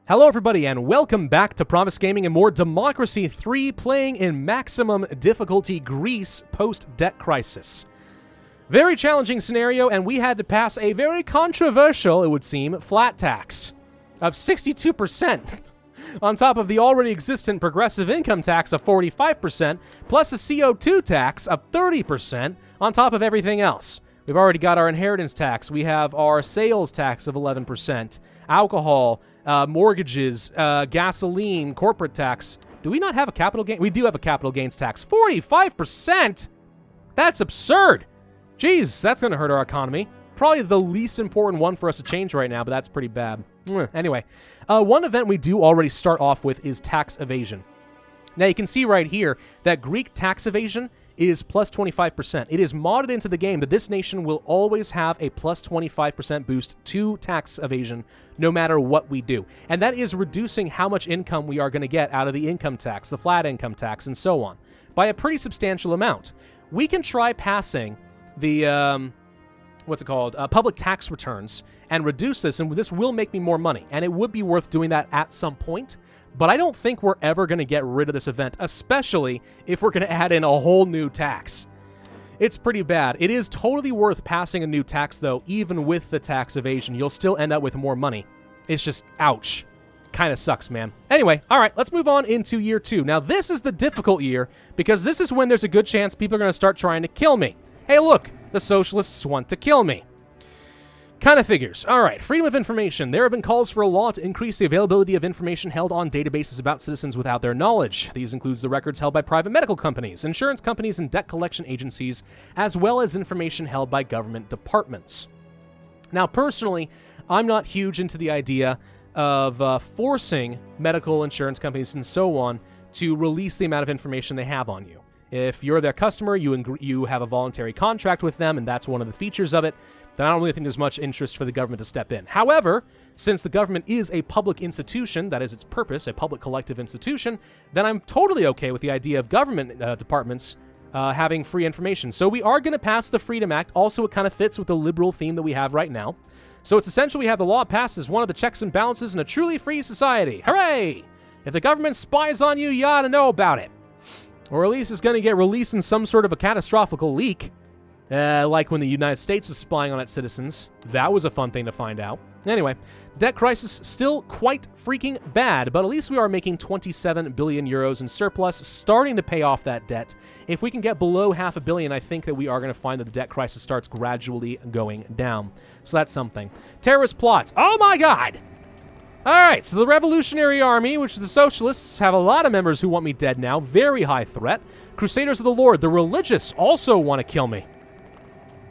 Hello everybody and welcome back to Pravus Gaming and more Democracy 3 playing in maximum difficulty Greece post-debt crisis. Very challenging scenario, and we had to pass a very controversial, it would seem, flat tax of 62% on top of the already existent progressive income tax of 45% plus a CO2 tax of 30% on top of everything else. We've already got our inheritance tax, we have our sales tax of 11%, alcohol, mortgages, gasoline, corporate tax. Do we not have a capital gain? We do have a capital gains tax. 45%? That's absurd. Jeez, that's going to hurt our economy. Probably the least important one for us to change right now, but that's pretty bad. Anyway, one event we do already start off with is tax evasion. Now, you can see right here that Greek tax evasion is plus 25%. It is modded into the game that this nation will always have a plus 25% boost to tax evasion no matter what we do. And that is reducing how much income we are going to get out of the income tax, the flat income tax, and so on, by a pretty substantial amount. We can try passing the, public tax returns and reduce this, and this will make me more money. And it would be worth doing that at some point. But I don't think we're ever going to get rid of this event, especially if we're going to add in a whole new tax. It's pretty bad. It is totally worth passing a new tax, though, even with the tax evasion. You'll still end up with more money. It's just, ouch. Kind of sucks, man. Anyway, all right, let's move on into year 2. Now, this is the difficult year, because this is when there's a good chance people are going to start trying to kill me. Hey, look, the socialists want to kill me. Kind of figures. All right, freedom of information. There have been calls for a law to increase the availability of information held on databases about citizens without their knowledge. These includes the records held by private medical companies, insurance companies, and debt collection agencies, as well as information held by government departments. Now, personally, I'm not huge into the idea of forcing medical insurance companies and so on to release the amount of information they have on you. If you're their customer, you have a voluntary contract with them, and that's one of the features of it, then I don't really think there's much interest for the government to step in. However, since the government is a public institution, that is its purpose, a public collective institution, then I'm totally okay with the idea of government departments having free information. So we are going to pass the Freedom Act. Also, it kind of fits with the liberal theme that we have right now. So it's essential we have the law passed as one of the checks and balances in a truly free society. Hooray! If the government spies on you, you ought to know about it. Or at least it's going to get released in some sort of a catastrophic leak. Like when the United States was spying on its citizens. That was a fun thing to find out. Anyway, debt crisis still quite freaking bad, but at least we are making 27 billion euros in surplus, starting to pay off that debt. If we can get below $500 million, I think that we are going to find that the debt crisis starts gradually going down. So that's something. Terrorist plots. Oh my god! Alright, so the Revolutionary Army, which is the Socialists, have a lot of members who want me dead now. Very high threat. Crusaders of the Lord, the religious, also want to kill me.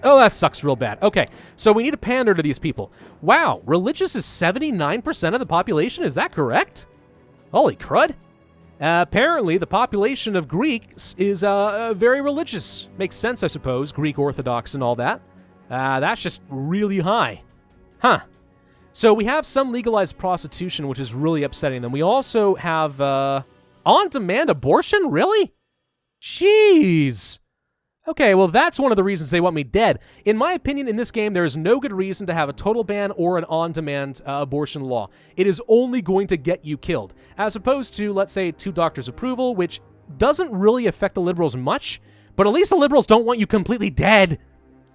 Oh, that sucks real bad. Okay, so we need to pander to these people. Wow, religious is 79% of the population? Is that correct? Holy crud. Apparently, the population of Greeks is very religious. Makes sense, I suppose. Greek Orthodox and all that. That's just really high. Huh. So we have some legalized prostitution, which is really upsetting them. We also have on-demand abortion? Really? Jeez. Okay, well, that's one of the reasons they want me dead. In my opinion, in this game, there is no good reason to have a total ban or an on-demand abortion law. It is only going to get you killed, as opposed to, let's say, 2 doctors' approval, which doesn't really affect the liberals much, but at least the liberals don't want you completely dead.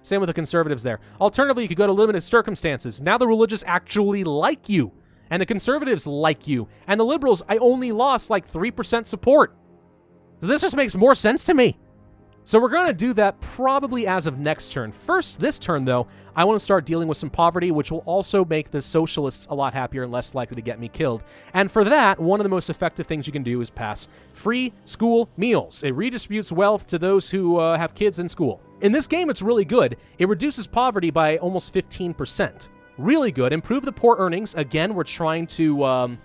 Same with the conservatives there. Alternatively, you could go to limited circumstances. Now the religious actually like you, and the conservatives like you, and the liberals, I only lost like 3% support. So this just makes more sense to me. So we're going to do that probably as of next turn. First, this turn, though, I want to start dealing with some poverty, which will also make the socialists a lot happier and less likely to get me killed. And for that, one of the most effective things you can do is pass free school meals. It redistributes wealth to those who have kids in school. In this game, it's really good. It reduces poverty by almost 15%. Really good. Improve the poor earnings. Again, we're trying to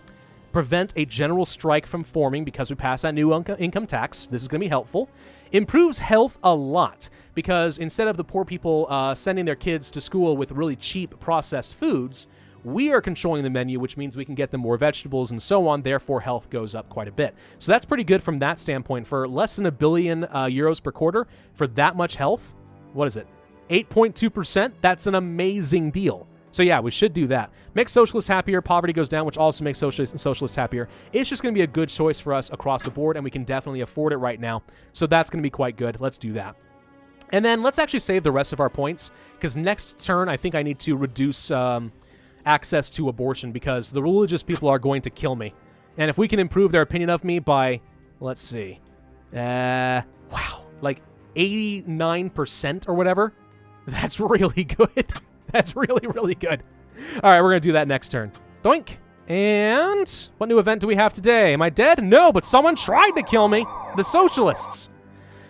prevent a general strike from forming because we passed that new income tax. This is going to be helpful. Improves health a lot because instead of the poor people sending their kids to school with really cheap processed foods, we are controlling the menu, which means we can get them more vegetables and so on. Therefore, health goes up quite a bit. So that's pretty good from that standpoint. For less than 1 billion euros per quarter, for that much health, what is it? 8.2%? That's an amazing deal. So yeah, we should do that. Make socialists happier, poverty goes down, which also makes socialists happier. It's just going to be a good choice for us across the board, and we can definitely afford it right now. So that's going to be quite good. Let's do that. And then let's actually save the rest of our points, because next turn I think I need to reduce access to abortion, because the religious people are going to kill me. And if we can improve their opinion of me by, let's see, wow, like 89% or whatever, that's really good. That's really, really good. All right, we're going to do that next turn. Doink. And what new event do we have today? Am I dead? No, but someone tried to kill me. The socialists.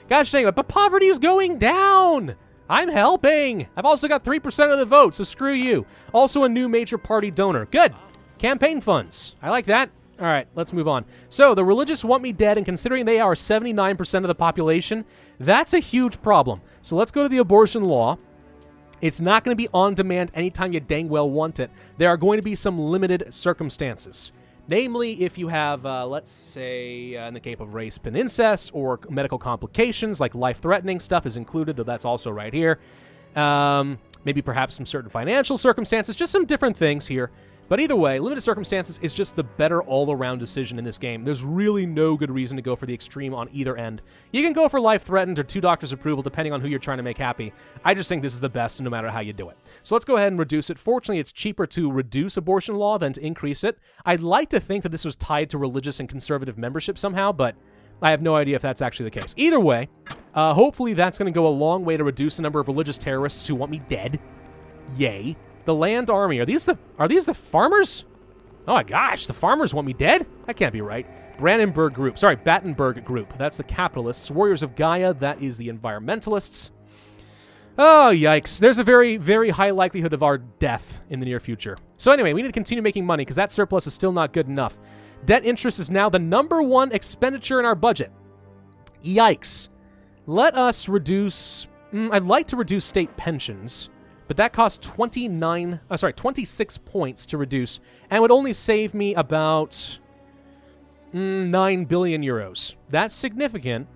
Gosh dang it, but poverty is going down. I'm helping. I've also got 3% of the vote, so screw you. Also a new major party donor. Good. Campaign funds. I like that. All right, let's move on. So the religious want me dead, and considering they are 79% of the population, that's a huge problem. So let's go to the abortion law. It's not going to be on demand anytime you dang well want it. There are going to be some limited circumstances. Namely, if you have, let's say, in the case of rape and incest, or medical complications, like life-threatening stuff is included, though that's also right here. Maybe perhaps some certain financial circumstances, just some different things here. But either way, limited circumstances is just the better all-around decision in this game. There's really no good reason to go for the extreme on either end. You can go for life-threatened or 2 doctors' approval, depending on who you're trying to make happy. I just think this is the best no matter how you do it. So let's go ahead and reduce it. Fortunately, it's cheaper to reduce abortion law than to increase it. I'd like to think that this was tied to religious and conservative membership somehow, but I have no idea if that's actually the case. Either way, hopefully that's going to go a long way to reduce the number of religious terrorists who want me dead. Yay. The land army. Are these the farmers? Oh my gosh, the farmers want me dead? That can't be right. Battenberg group. That's the capitalists. Warriors of Gaia, that is the environmentalists. Oh, yikes. There's a very, very high likelihood of our death in the near future. So anyway, we need to continue making money because that surplus is still not good enough. Debt interest is now the #1 expenditure in our budget. Yikes. Let us reduce... I'd like to reduce state pensions, but that costs 26 points to reduce, and would only save me about 9 billion euros. That's significant.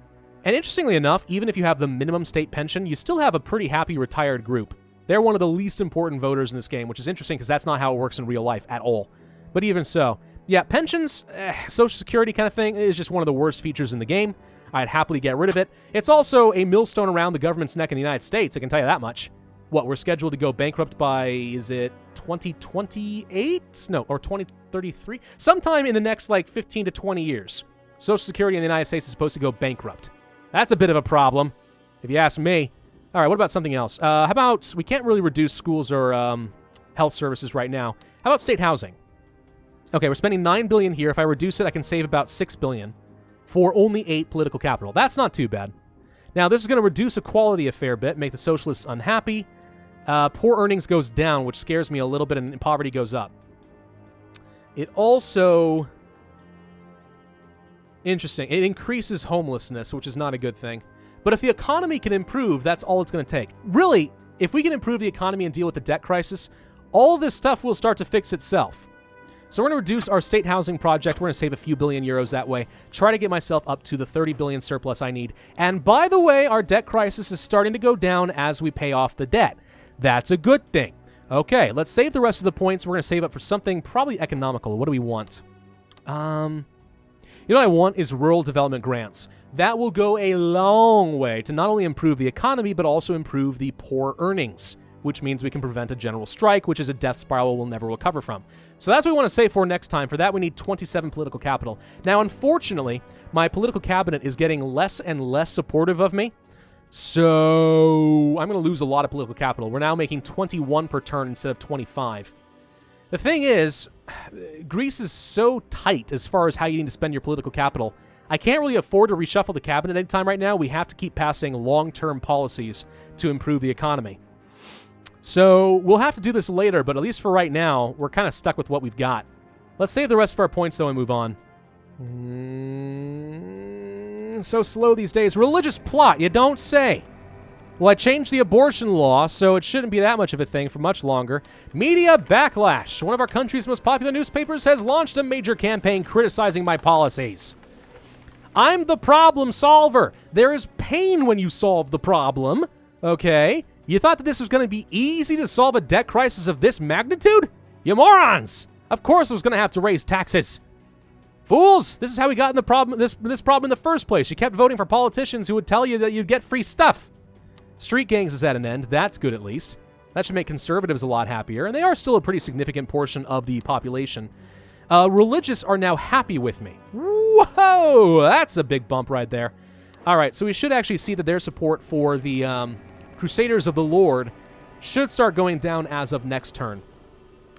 And interestingly enough, even if you have the minimum state pension, you still have a pretty happy retired group. They're one of the least important voters in this game, which is interesting because that's not how it works in real life at all. But even so, yeah, pensions, Social Security kind of thing is just one of the worst features in the game. I'd happily get rid of it. It's also a millstone around the government's neck in the United States, I can tell you that much. What, we're scheduled to go bankrupt by, is it 2028? No, or 2033? Sometime in the next, 15 to 20 years. Social Security in the United States is supposed to go bankrupt. That's a bit of a problem, if you ask me. All right, what about something else? How about, we can't really reduce schools or health services right now. How about state housing? Okay, we're spending 9 billion here. If I reduce it, I can save about 6 billion for only 8 political capital. That's not too bad. Now, this is going to reduce equality a fair bit, make the socialists unhappy. Poor earnings goes down, which scares me a little bit, and poverty goes up. It also... Interesting. It increases homelessness, which is not a good thing. But if the economy can improve, that's all it's going to take. Really, if we can improve the economy and deal with the debt crisis, all this stuff will start to fix itself. So we're going to reduce our state housing project. We're going to save a few billion euros that way. Try to get myself up to the 30 billion surplus I need. And by the way, our debt crisis is starting to go down as we pay off the debt. That's a good thing. Okay, let's save the rest of the points. We're going to save up for something probably economical. What do we want? You know what I want is rural development grants. That will go a long way to not only improve the economy, but also improve the poor earnings, which means we can prevent a general strike, which is a death spiral we'll never recover from. So that's what we want to save for next time. For that, we need 27 political capital. Now, unfortunately, my political cabinet is getting less and less supportive of me, so I'm going to lose a lot of political capital. We're now making 21 per turn instead of 25. The thing is, Greece is so tight as far as how you need to spend your political capital. I can't really afford to reshuffle the cabinet anytime right now. We have to keep passing long-term policies to improve the economy. So we'll have to do this later, but at least for right now, we're kind of stuck with what we've got. Let's save the rest of our points, though, and move on. So slow these days. Religious plot, you don't say. Well, I changed the abortion law, so it shouldn't be that much of a thing for much longer. Media Backlash. One of our country's most popular newspapers has launched a major campaign criticizing my policies. I'm the problem solver. There is pain when you solve the problem, okay? You thought that this was going to be easy to solve a debt crisis of this magnitude? You morons! Of course I was going to have to raise taxes. Fools! This is how we got in the problem, this problem in the first place. You kept voting for politicians who would tell you that you'd get free stuff. Street gangs is at an end. That's good, at least. That should make conservatives a lot happier, and they are still a pretty significant portion of the population. Religious are now happy with me. Whoa! That's a big bump right there. All right, so we should actually see that their support for the Crusaders of the Lord should start going down as of next turn.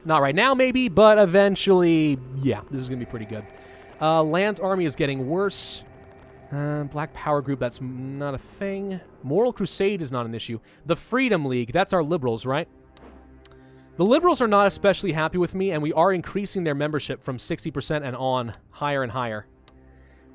Not right now, maybe, but eventually, yeah, this is going to be pretty good. Land Army is getting worse. Black Power Group, that's not a thing. Moral Crusade is not an issue. The Freedom League, that's our liberals, right? The liberals are not especially happy with me, and we are increasing their membership from 60% and on, higher and higher.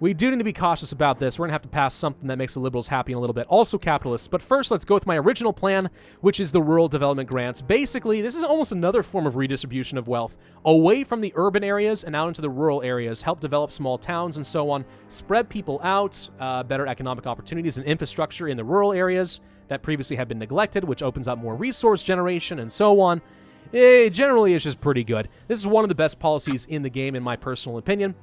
We do need to be cautious about this. We're going to have to pass something that makes the liberals happy in a little bit. Also capitalists. But first, let's go with my original plan, which is the rural development grants. Basically, this is almost another form of redistribution of wealth. Away from the urban areas and out into the rural areas. Help develop small towns and so on. Spread people out. Better economic opportunities and infrastructure in the rural areas that previously had been neglected, which opens up more resource generation and so on. Generally, it's just pretty good. This is one of the best policies in the game, in my personal opinion.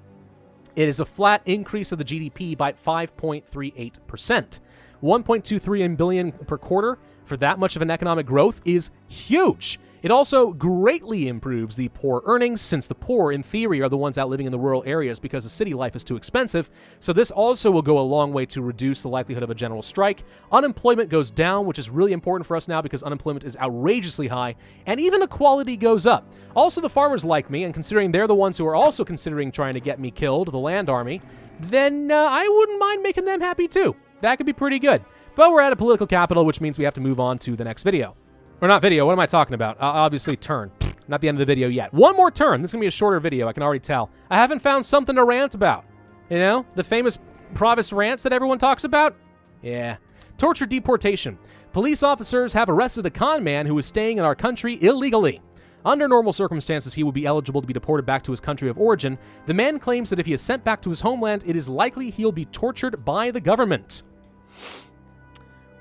It is a flat increase of the GDP by 5.38%. 1.23 billion per quarter for that much of an economic growth is huge. It also greatly improves the poor earnings, since the poor, in theory, are the ones out living in the rural areas because the city life is too expensive. So this also will go a long way to reduce the likelihood of a general strike. Unemployment goes down, which is really important for us now because unemployment is outrageously high, and even equality goes up. Also, the farmers like me, and considering they're the ones who are also considering trying to get me killed, the Land Army, then I wouldn't mind making them happy too. That could be pretty good. But we're at a political capital, which means we have to move on to the next video. Or not video, what am I talking about? Obviously turn. Not the end of the video yet. One more turn. This is going to be a shorter video, I can already tell. I haven't found something to rant about. You know? The famous Pravus rants that everyone talks about? Yeah. Torture deportation. Police officers have arrested a con man who was staying in our country illegally. Under normal circumstances, he would be eligible to be deported back to his country of origin. The man claims that if he is sent back to his homeland, it is likely he'll be tortured by the government.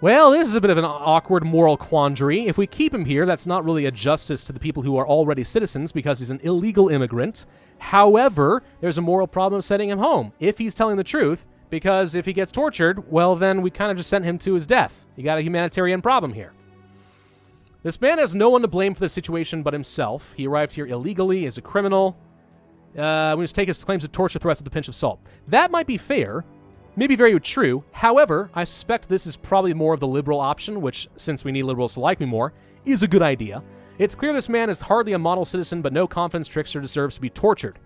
Well, this is a bit of an awkward moral quandary. If we keep him here, that's not really a justice to the people who are already citizens because he's an illegal immigrant. However, there's a moral problem sending him home, if he's telling the truth, because if he gets tortured, well, then we kind of just sent him to his death. You got a humanitarian problem here. This man has no one to blame for the situation but himself. He arrived here illegally, is a criminal. We just take his claims of torture threats with a pinch of salt. That might be fair. Maybe very true. However, I suspect this is probably more of the liberal option, which, since we need liberals to like me more, is a good idea. It's clear this man is hardly a model citizen, but no confidence trickster deserves to be tortured.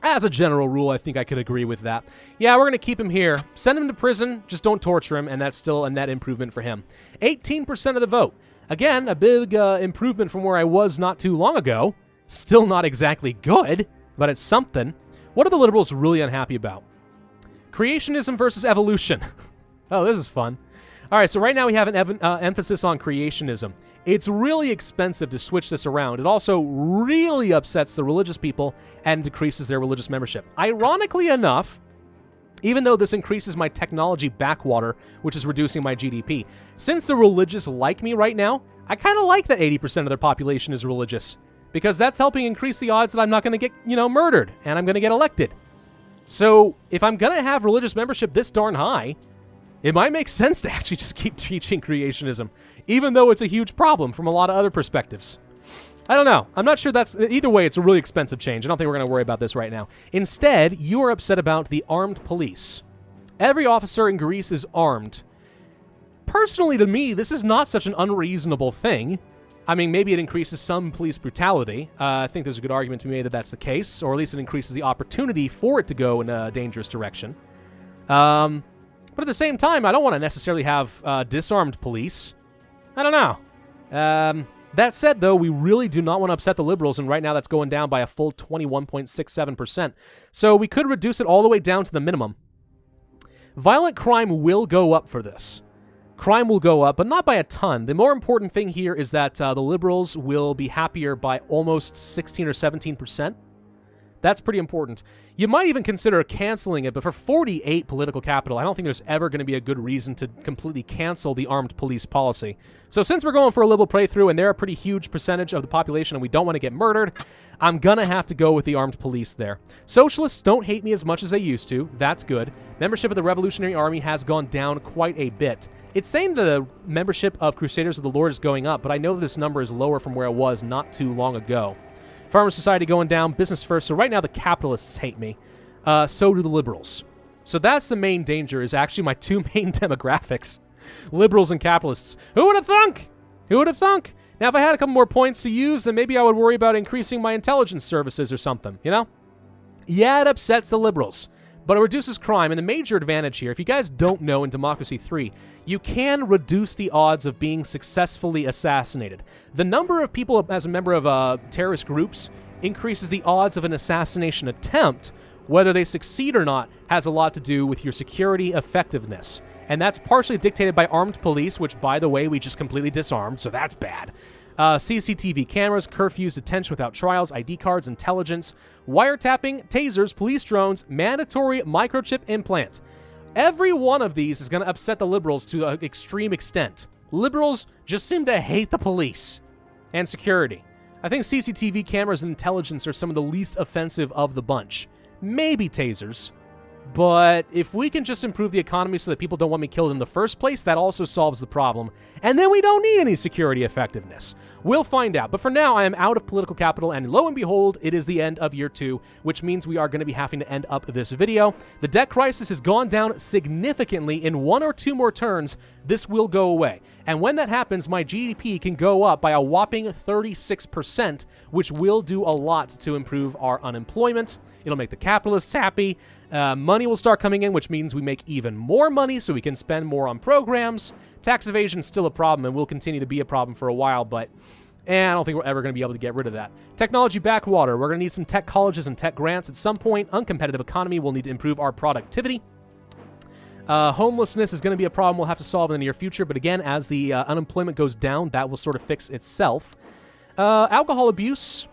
As a general rule, I think I could agree with that. Yeah, we're going to keep him here. Send him to prison, just don't torture him, and that's still a net improvement for him. 18% of the vote. Again, a big improvement from where I was not too long ago. Still not exactly good, but it's something. What are the liberals really unhappy about? Creationism versus evolution. Oh, this is fun. All right, so right now we have an emphasis on creationism. It's really expensive to switch this around. It also really upsets the religious people and decreases their religious membership. Ironically enough, even though this increases my technology backwater, which is reducing my GDP, since the religious like me right now, I kind of like that 80% of their population is religious, because that's helping increase the odds that I'm not going to get, murdered, and I'm going to get elected. So, if I'm going to have religious membership this darn high, it might make sense to actually just keep teaching creationism, even though it's a huge problem from a lot of other perspectives. I don't know. I'm not sure that's... Either way, it's a really expensive change. I don't think we're going to worry about this right now. Instead, you are upset about the armed police. Every officer in Greece is armed. Personally, to me, this is not such an unreasonable thing. I mean, maybe it increases some police brutality. I think there's a good argument to be made that that's the case, or at least it increases the opportunity for it to go in a dangerous direction. But at the same time, I don't want to necessarily have disarmed police. I don't know. That said, though, we really do not want to upset the liberals, and right now that's going down by a full 21.67%. So we could reduce it all the way down to the minimum. Violent crime will go up for this. Crime will go up, but not by a ton. The more important thing here is that the liberals will be happier by almost 16 or 17%. That's pretty important. You might even consider canceling it, but for 48 political capital, I don't think there's ever going to be a good reason to completely cancel the armed police policy. So since we're going for a liberal playthrough and they're a pretty huge percentage of the population and we don't want to get murdered, I'm going to have to go with the armed police there. Socialists don't hate me as much as they used to. That's good. Membership of the Revolutionary Army has gone down quite a bit. It's saying the membership of Crusaders of the Lord is going up, but I know this number is lower from where it was not too long ago. Farmer Society going down, business first. So right now the capitalists hate me. So do the liberals. So that's the main danger, is actually my two main demographics. Liberals and capitalists. Who would have thunk? Who would have thunk? Now, if I had a couple more points to use, then maybe I would worry about increasing my intelligence services or something, you know? Yeah, it upsets the liberals, but it reduces crime. And the major advantage here, if you guys don't know in Democracy 3, you can reduce the odds of being successfully assassinated. The number of people as a member of terrorist groups increases the odds of an assassination attempt. Whether they succeed or not has a lot to do with your security effectiveness. And that's partially dictated by armed police, which, by the way, we just completely disarmed, so that's bad. CCTV cameras, curfews, detention without trials, ID cards, intelligence, wiretapping, tasers, police drones, mandatory microchip implant. Every one of these is going to upset the liberals to an extreme extent. Liberals just seem to hate the police and security. I think CCTV cameras and intelligence are some of the least offensive of the bunch. Maybe tasers. But if we can just improve the economy so that people don't want me killed in the first place, that also solves the problem. And then we don't need any security effectiveness. We'll find out. But for now, I am out of political capital, and lo and behold, it is the end of year 2, which means we are going to be having to end up this video. The debt crisis has gone down significantly. In 1 or 2 more turns, this will go away. And when that happens, my GDP can go up by a whopping 36%, which will do a lot to improve our unemployment. It'll make the capitalists happy. Money will start coming in, which means we make even more money so we can spend more on programs. Tax evasion is still a problem and will continue to be a problem for a while, but I don't think we're ever going to be able to get rid of that. Technology backwater. We're going to need some tech colleges and tech grants at some point. Uncompetitive economy will need to improve our productivity. Homelessness is going to be a problem we'll have to solve in the near future, but again, as the unemployment goes down, that will sort of fix itself. Alcohol abuse.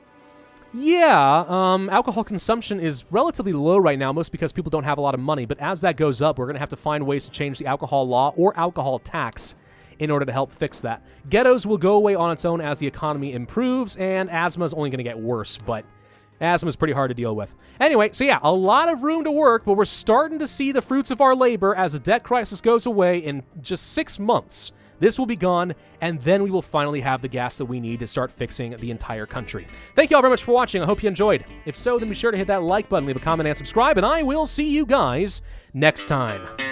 Yeah, alcohol consumption is relatively low right now, mostly because people don't have a lot of money. But as that goes up, we're going to have to find ways to change the alcohol law or alcohol tax in order to help fix that. Ghettos will go away on its own as the economy improves, and asthma is only going to get worse, but asthma is pretty hard to deal with. Anyway, so yeah, a lot of room to work, but we're starting to see the fruits of our labor as the debt crisis goes away in just 6 months. This will be gone, and then we will finally have the gas that we need to start fixing the entire country. Thank you all very much for watching. I hope you enjoyed. If so, then be sure to hit that like button, leave a comment, and subscribe, and I will see you guys next time.